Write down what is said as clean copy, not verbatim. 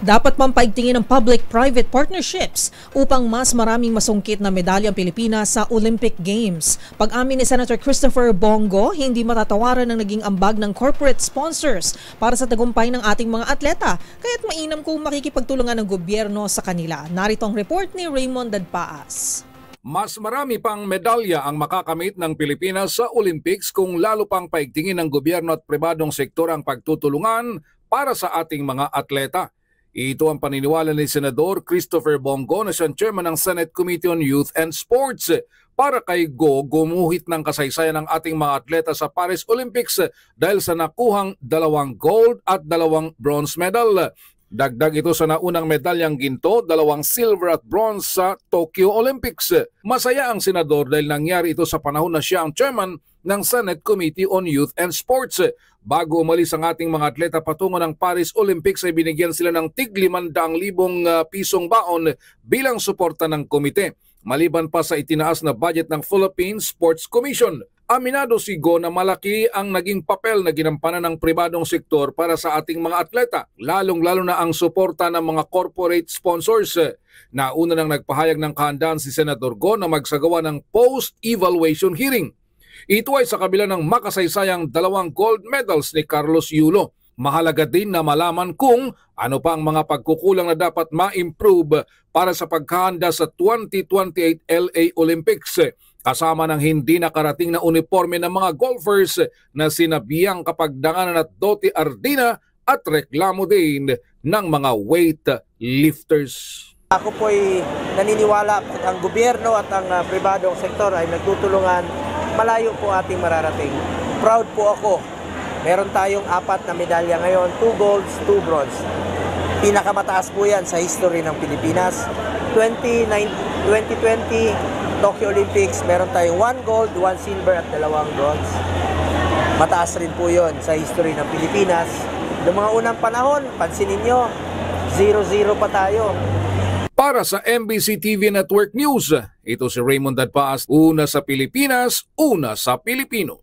Dapat pampaigtingin ng public-private partnerships upang mas maraming masungkit na medalya ang Pilipinas sa Olympic Games. Pag-amin ni Senator Christopher Bongo, hindi matatawaran ang naging ambag ng corporate sponsors para sa tagumpay ng ating mga atleta. Kaya't mainam kung makikipagtulungan ng gobyerno sa kanila. Narito ang report ni Raymond Dadpaas. Mas marami pang medalya ang makakamit ng Pilipinas sa Olympics kung lalo pang paigtingin ng gobyerno at pribadong sektor ang pagtutulungan para sa ating mga atleta. Ito ang paniniwala ni Senador Christopher Bongo na siyang chairman ng Senate Committee on Youth and Sports. Para kay Go, gumuhit ng kasaysayan ng ating mga atleta sa Paris Olympics dahil sa nakuhang 2 gold at 2 bronze medal. Dagdag ito sa naunang medalyang ginto, 2 silver at bronze sa Tokyo Olympics. Masaya ang senador dahil nangyari ito sa panahon na siya ang chairman ng Senate Committee on Youth and Sports. Bago umalis ang ating mga atleta patungo ng Paris Olympics ay binigyan sila ng tig 500,000 pisong baon bilang suporta ng komite. Maliban pa sa itinaas na budget ng Philippine Sports Commission. Aminado si Go na malaki ang naging papel na ginampanan ng pribadong sektor para sa ating mga atleta, lalong-lalo na ang suporta ng mga corporate sponsors. Nauna nang nagpahayag ng kahandaan si Senator Go na magsagawa ng post-evaluation hearing. Ito ay sa kabila ng makasaysayang 2 gold medals ni Carlos Yulo. Mahalaga din na malaman kung ano pa ang mga pagkukulang na dapat ma-improve para sa paghahanda sa 2028 LA Olympics. Kasama ng hindi nakarating na uniforme ng mga golfers na sina Biang Kapagdanganan at Doti Ardina at reklamo din ng mga weightlifters. Ako po ay naniniwala at ang gobyerno at ang pribadong sektor ay nagtutulungan. Malayo po ating mararating. Proud po ako. Meron tayong 4 na medalya ngayon, 2 golds, 2 bronze. Pinakamataas po yan sa history ng Pilipinas. 2020 Tokyo Olympics, meron tayong 1 gold, 1 silver at 2 bronze. Mataas rin po yon sa history ng Pilipinas. Noong mga unang panahon, pansinin nyo, 0-0 pa tayo. Para sa MBC TV Network News, ito si Raymond Dadpaas, una sa Pilipinas, una sa Pilipino.